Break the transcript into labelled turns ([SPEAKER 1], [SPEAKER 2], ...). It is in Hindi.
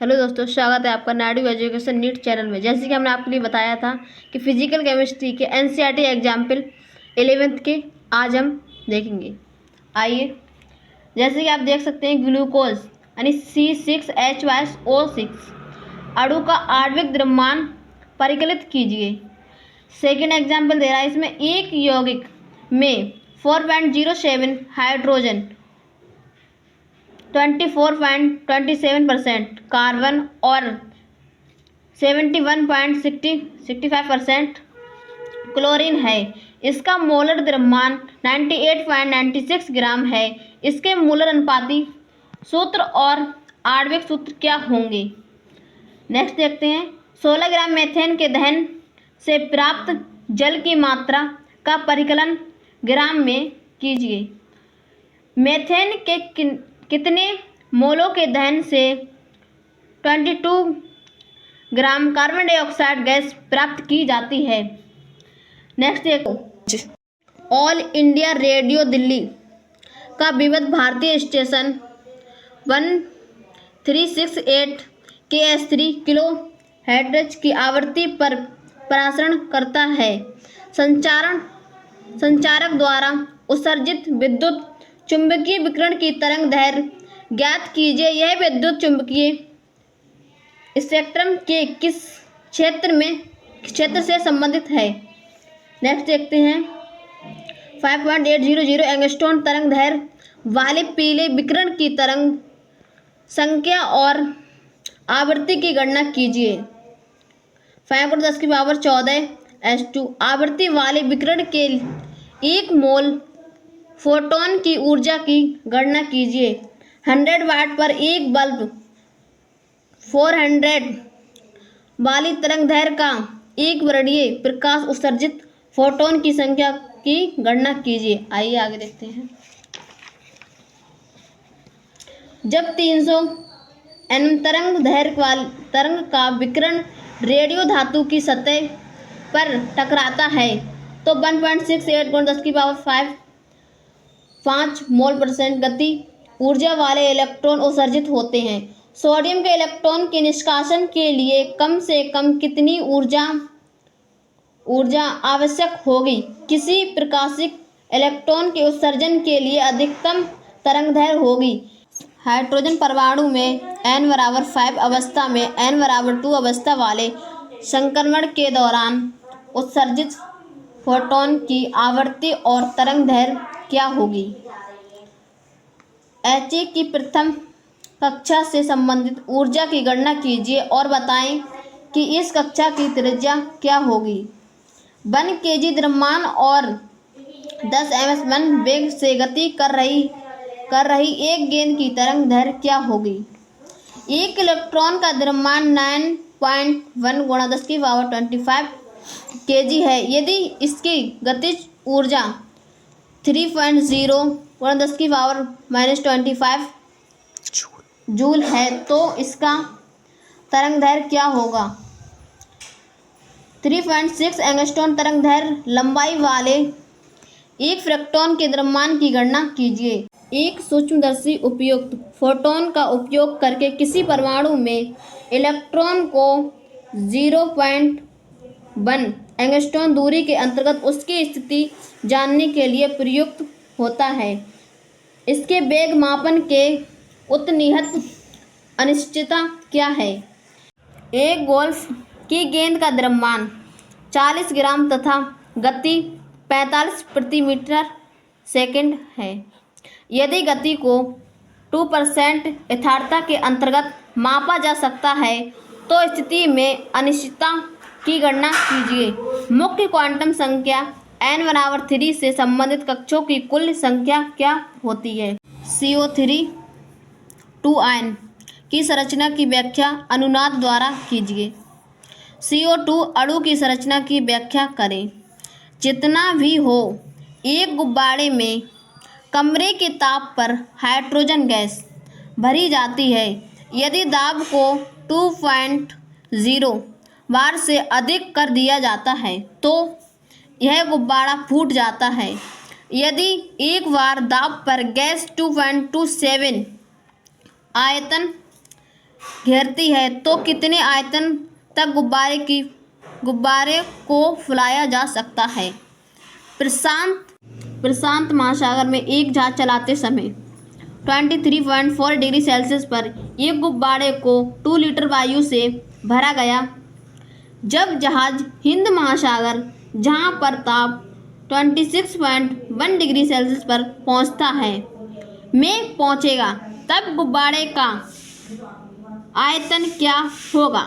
[SPEAKER 1] हेलो दोस्तों, स्वागत है आपका नायडू एजुकेशन नीट चैनल में। जैसे कि हमने आपके लिए बताया था कि फिजिकल केमिस्ट्री के एनसीईआरटी एग्जाम्पल 11th के आज हम देखेंगे। आइए, जैसे कि आप देख सकते हैं, ग्लूकोज यानी C6H5O6 अणु का आणविक द्रव्यमान परिकलित कीजिए। सेकेंड एग्जाम्पल दे रहा है, इसमें एक यौगिक में 4.07 हाइड्रोजन, 24.27% कार्बन और 71.65% क्लोरीन है। इसका मोलर द्रव्यमान 98.96 ग्राम है। इसके मोलर अनुपाती सूत्र और आणविक सूत्र क्या होंगे? नेक्स्ट देखते हैं। 16 ग्राम मीथेन के दहन से प्राप्त जल की मात्रा का परिकलन ग्राम में कीजिए। मीथेन के कितने मोलों के दहन से 22 ग्राम कार्बन डाइऑक्साइड गैस प्राप्त की जाती है? नेक्स्ट देखो, ऑल इंडिया रेडियो दिल्ली का विविध भारतीय स्टेशन 1368 KS3 किलो हेर्ट्ज की आवृत्ति पर प्रसारण करता है। संचारक द्वारा उत्सर्जित विद्युत चुंबकीय विकिरण की तरंग दैर्घ्य ज्ञात कीजिए। यह विद्युत चुंबकीय स्पेक्ट्रम के किस क्षेत्र से संबंधित है? नेक्स्ट देखते हैं। 5.800 एंगस्ट्रॉम तरंग दैर्घ्य वाले पीले विकिरण की तरंग संख्या और आवृत्ति की गणना कीजिए। 5×10⁻14 S2 आवृत्ति वाले विकिरण के 1 मोल फोटोन की ऊर्जा की गणना कीजिए। 100 वाट पर एक बल्ब 400 वाली तरंग दैर्घ्य का एक वर्णीय प्रकाश उत्सर्जित फोटोन की संख्या की गणना कीजिए। आइए आगे देखते हैं। जब 300 nm तरंग दैर्घ्य वाली तरंग का विकिरण रेडियो धातु की सतह पर टकराता है तो 1.68 × 10⁵ 5 मोल % गति ऊर्जा वाले इलेक्ट्रॉन उत्सर्जित होते हैं। सोडियम के इलेक्ट्रॉन के निष्कासन के लिए कम से कम कितनी ऊर्जा आवश्यक होगी? किसी प्रकाशित इलेक्ट्रॉन के उत्सर्जन के लिए अधिकतम तरंग दैर्घ्य होगी? हाइड्रोजन परमाणु में n=5 अवस्था में n=2 अवस्था वाले संक्रमण के दौरान उत्सर्जित फोटोन की आवृत्ति और तरंग दैर्घ्य क्या होगी? HE की प्रथम कक्षा से संबंधित ऊर्जा की गणना कीजिए और बताएं कि इस कक्षा की त्रिज्या क्या होगी। 1 kg द्रव्यमान और 10 ms वेग से गति कर रही एक गेंद की तरंग दैर्घ्य क्या होगी? एक इलेक्ट्रॉन का द्रव्यमान 9.1 × 10⁻25 kg है। यदि इसकी गतिज ऊर्जा 3.0 × 10⁻⁻25 जूल है तो इसका तरंग दैर्घ्य क्या होगा? 3.6 एंगस्ट्रॉम तरंग दैर्घ्य लंबाई वाले एक फोटॉन के द्रव्यमान की गणना कीजिए। एक सूक्ष्मदर्शी उपयुक्त फोटोन का उपयोग करके किसी परमाणु में इलेक्ट्रॉन को 0.1 एंगस्ट्रॉम दूरी के अंतर्गत उसकी स्थिति जानने के लिए प्रयुक्त होता है। इसके वेग मापन के अंतर्निहित अनिश्चितता क्या है? एक गोल्फ की गेंद का द्रव्यमान 40 ग्राम तथा गति 45 प्रति मीटर सेकंड है। यदि गति को 2% यथार्थता के अंतर्गत मापा जा सकता है तो स्थिति में अनिश्चितता की गणना कीजिए। मुख्य क्वांटम संख्या n=3 से संबंधित कक्षों की कुल संख्या क्या होती है? CO3 2 आयन की संरचना की व्याख्या अनुनाद द्वारा कीजिए। CO2 अणु की संरचना की व्याख्या करें। जितना भी हो, एक गुब्बारे में कमरे के ताप पर हाइड्रोजन गैस भरी जाती है। यदि दाब को 2.0 बार से अधिक कर दिया जाता है तो यह गुब्बारा फूट जाता है। यदि एक बार दाब पर गैस 2.27 आयतन घेरती है तो कितने आयतन तक गुब्बारे को फुलाया जा सकता है। प्रशांत महासागर में एक जहाज चलाते समय 23.4 डिग्री सेल्सियस पर एक गुब्बारे को 2 लीटर वायु से भरा गया। जब जहाज हिंद महासागर, जहां पर ताप 26.1 डिग्री सेल्सियस पर पहुंचेगा, तब गुब्बारे का आयतन क्या होगा।